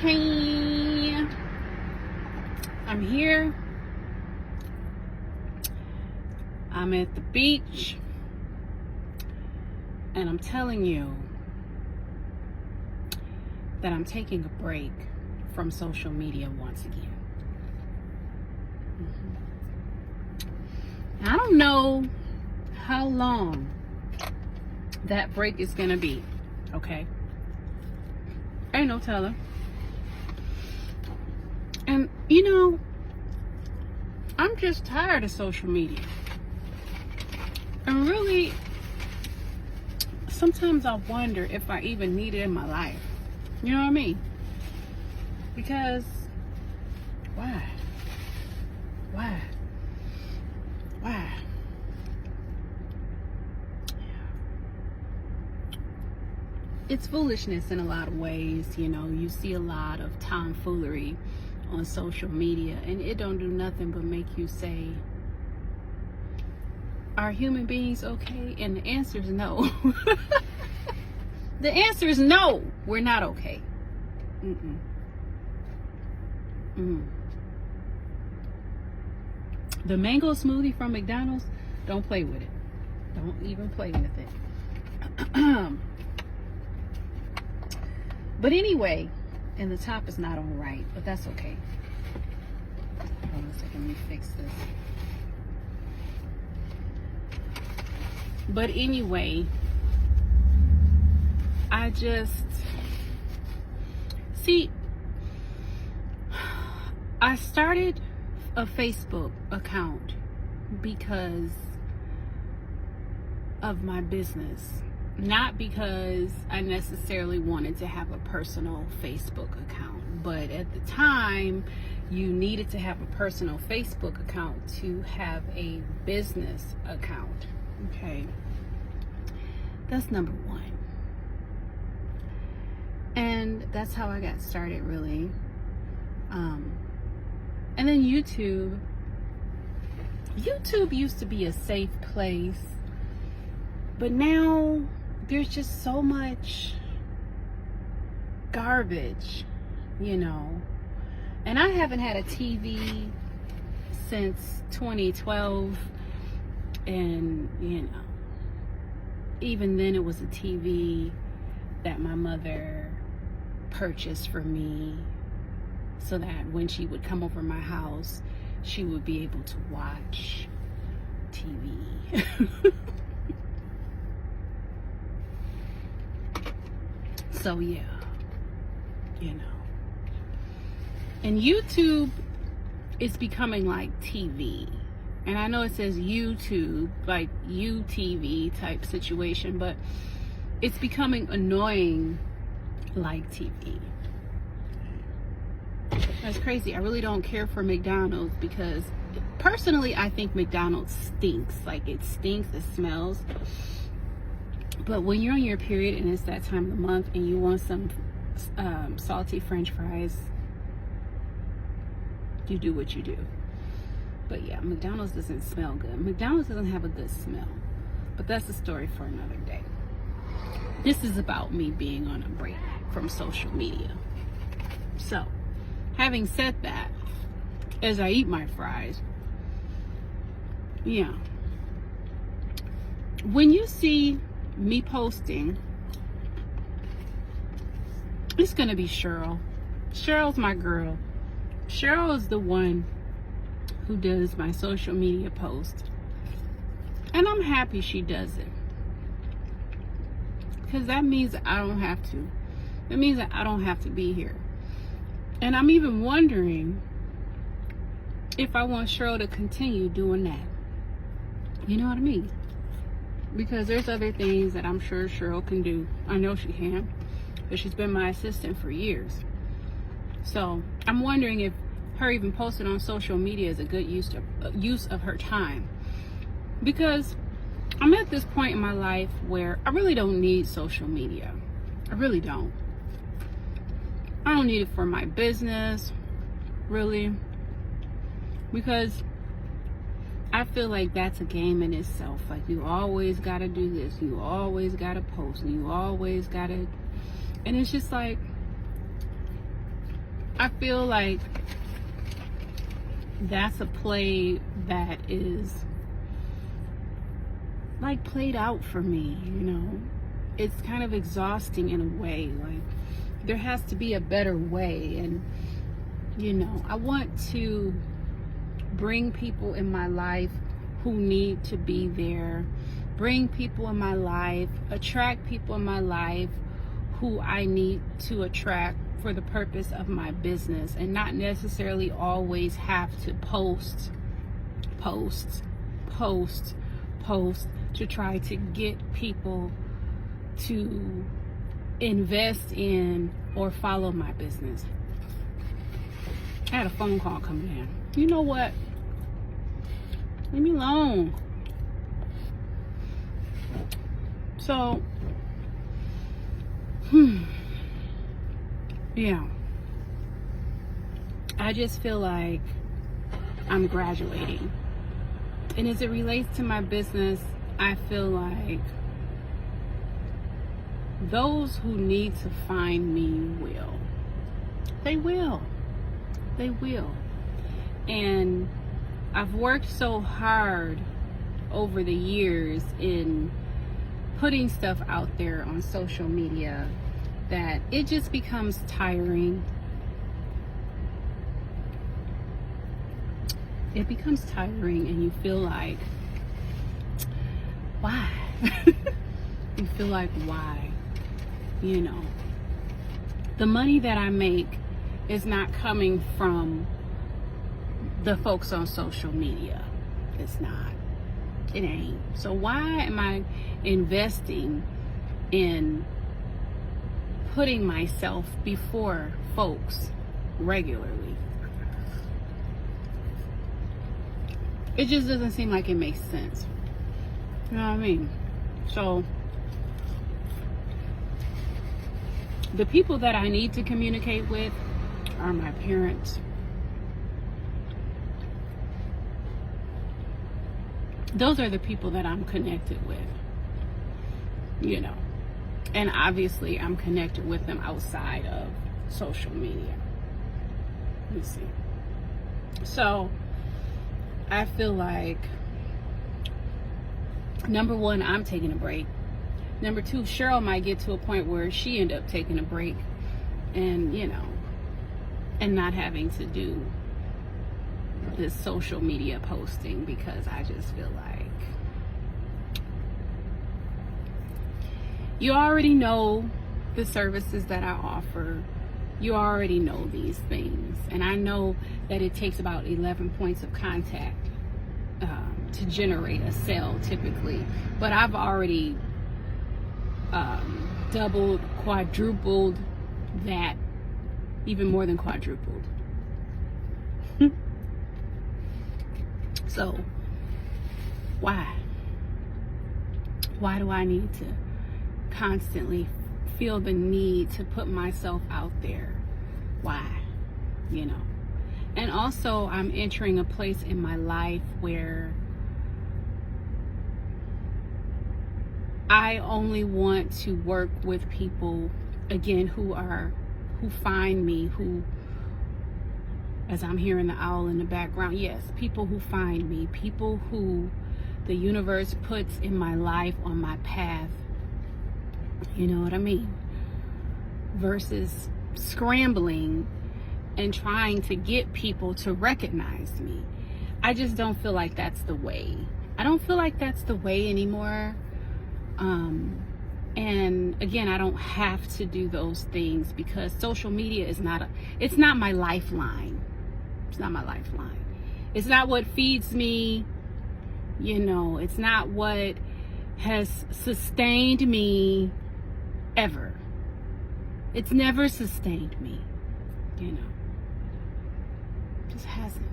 Hey, I'm here. I'm at the beach, and I'm telling you that I'm taking a break from social media once again. I don't know how long that break is gonna be, okay? Ain't no telling. And I'm just tired of social media. And really, sometimes I wonder if I even need it in my life. You know what I mean? Because why? It's foolishness in a lot of ways. You see a lot of tomfoolery on social media, and it don't do nothing but make you say, are human beings okay? And the answer is no. The answer is no, we're not okay. The mango smoothie from McDonald's, don't play with it. Don't even play with it. But anyway, and the top is not on right, but that's okay. Hold on a second, let me fix this. But anyway, I started a Facebook account because of my business. Not because I necessarily wanted to have a personal Facebook account, but at the time, you needed to have a personal Facebook account to have a business account. Okay, that's number one. And that's how I got started, really. And then YouTube used to be a safe place, but now there's just so much garbage, and I haven't had a TV since 2012, and even then it was a TV that my mother purchased for me so that when she would come over my house, she would be able to watch TV. So yeah, and YouTube is becoming like TV. And I know it says YouTube, like UTV type situation, but it's becoming annoying like TV. That's crazy. I really don't care for McDonald's because personally I think McDonald's stinks. Like it stinks, it smells. But when you're on your period and it's that time of the month and you want some salty French fries, you do what you do. But yeah, McDonald's doesn't smell good. McDonald's doesn't have a good smell. But that's a story for another day. This is about me being on a break from social media. So, having said that, as I eat my fries, when you see me posting, it's gonna be Cheryl. Cheryl's my girl. Cheryl is the one who does my social media post, and I'm happy she does it because that means that I don't have to. That means that I don't have to be here. And I'm even wondering if I want Cheryl to continue doing that. You know what I mean? Because there's other things that I'm sure Cheryl can do. I know she can, because she's been my assistant for years. So I'm wondering if her even posting on social media is a good use of her time. Because I'm at this point in my life where I really don't need social media. I really don't. I don't need it for my business, really. Because I feel like that's a game in itself. Like you always gotta do this, you always gotta post, and you always gotta, and it's just like, I feel like that's a play that is like played out for me, you know. It's kind of exhausting in a way. Like, there has to be a better way. And, you know, I want to bring people in my life who need to be there. Bring people in my life, attract people in my life who I need to attract for the purpose of my business, and not necessarily always have to post to try to get people to invest in or follow my business. I had a phone call coming in. You know what? Leave me alone. So, yeah. I just feel like I'm graduating. And as it relates to my business, I feel like those who need to find me will. They will. They will. And I've worked so hard over the years in putting stuff out there on social media that it just becomes tiring. It becomes tiring, and you feel like, why? You feel like, why? You know, the money that I make is not coming from the folks on social media. It's not. It ain't. So why am I investing in putting myself before folks regularly? It just doesn't seem like it makes sense. You know what I mean? So the people that I need to communicate with are my parents. Those are the people that I'm connected with, you know. And obviously I'm connected with them outside of social media. Let me see. So I feel like, number one, I'm taking a break. Number two, Cheryl might get to a point where she end up taking a break and, you know, and not having to do this social media posting, because I just feel like you already know the services that I offer. You already know these things. And I know that it takes about 11 points of contact to generate a sale typically. But I've already doubled, quadrupled that, even more than quadrupled. So, why? Why do I need to constantly feel the need to put myself out there? Why? You know. And also, I'm entering a place in my life where I only want to work with people, again, who find me, who, as I'm hearing the owl in the background, yes, people who find me, people who the universe puts in my life, on my path. You know what I mean? Versus scrambling and trying to get people to recognize me. I just don't feel like that's the way. I don't feel like that's the way anymore. And again, I don't have to do those things because social media is it's not my lifeline. It's not my lifeline. It's not what feeds me. You know, it's not what has sustained me ever. It's never sustained me, you know. Just hasn't.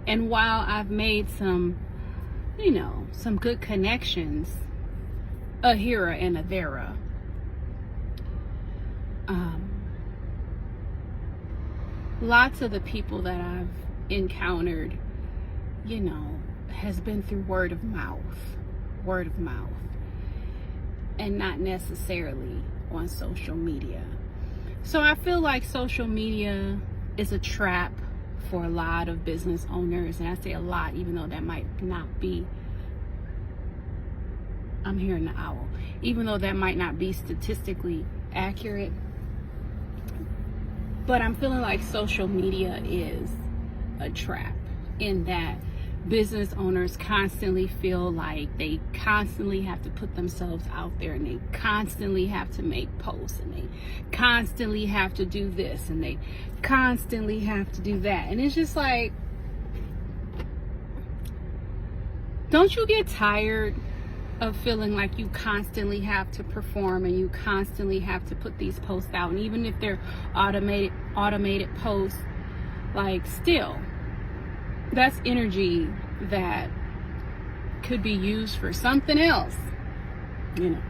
And while I've made some, you know, some good connections, a here and a there, lots of the people that I've encountered, you know, has been through word of mouth, and not necessarily on social media. So I feel like social media is a trap for a lot of business owners. And I say a lot, even though that might not be, I'm hearing the owl, even though that might not be statistically accurate. But I'm feeling like social media is a trap in that business owners constantly feel like they constantly have to put themselves out there, and they constantly have to make posts, and they constantly have to do this, and they constantly have to do that. And it's just like, don't you get tired of feeling like you constantly have to perform and you constantly have to put these posts out? And even if they're automated posts, like, still, that's energy that could be used for something else, you know.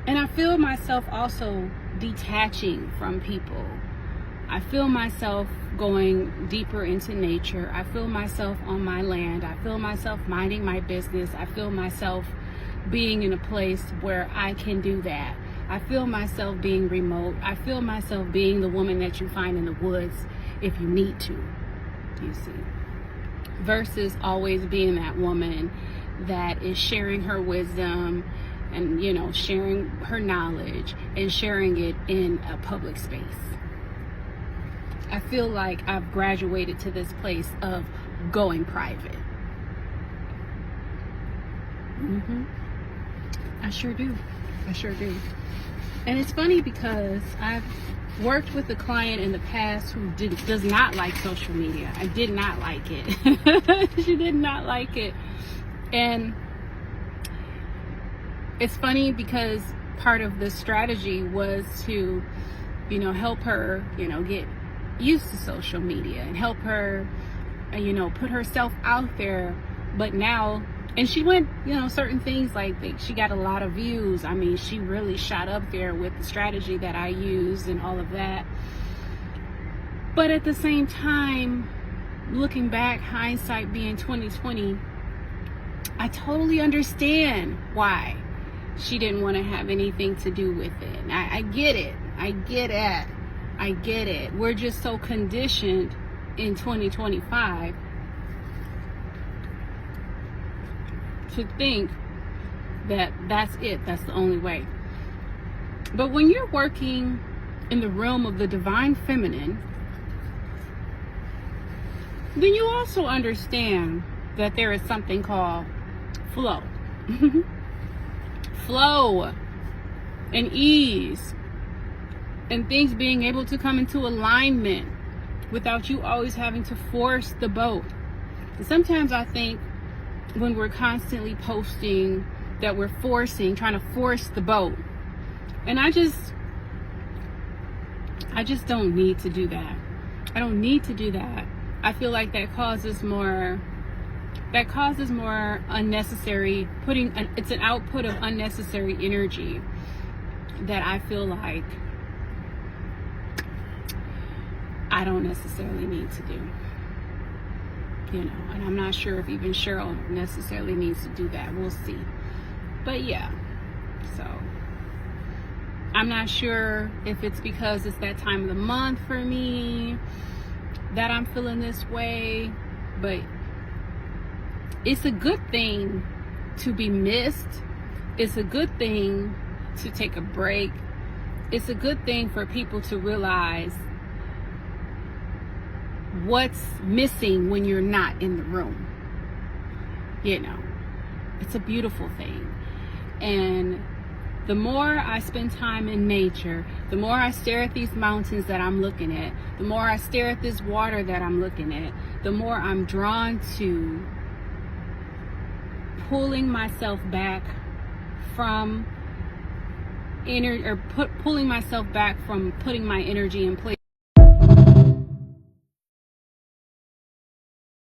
And I feel myself also detaching from people. I feel myself going deeper into nature. I feel myself on my land. I feel myself minding my business. I feel myself being in a place where I can do that. I feel myself being remote. I feel myself being the woman that you find in the woods if you need to, you see. Versus always being that woman that is sharing her wisdom and, you know, sharing her knowledge and sharing it in a public space. I feel like I've graduated to this place of going private. I sure do. I sure do. And it's funny because I've worked with a client in the past who does not like social media. I did not like it. She did not like it. And it's funny because part of the strategy was to, you know, help her, you know, get used to social media and help her, you know, put herself out there. But now, and she went, you know, certain things like she got a lot of views. I mean, she really shot up there with the strategy that I used and all of that. But at the same time, looking back, hindsight being 2020, I totally understand why she didn't want to have anything to do with it. I get it. I get it. I get it. We're just so conditioned in 2025 to think that that's it. That's the only way. But when you're working in the realm of the divine feminine, then you also understand that there is something called flow. Flow and ease and things being able to come into alignment without you always having to force the boat. And sometimes I think when we're constantly posting that we're trying to force the boat. And I just don't need to do that. I don't need to do that. I feel like that causes more unnecessary it's an output of unnecessary energy that I feel like I don't necessarily need to do. You know, and I'm not sure if even Cheryl necessarily needs to do that. We'll see. But yeah, so I'm not sure if it's because it's that time of the month for me that I'm feeling this way, but it's a good thing to be missed. It's a good thing to take a break. It's a good thing for people to realize what's missing when you're not in the room. You know, it's a beautiful thing. And the more I spend time in nature, the more I stare at these mountains that I'm looking at, the more I stare at this water that I'm looking at, the more I'm drawn to pulling myself back from pulling myself back from putting my energy in place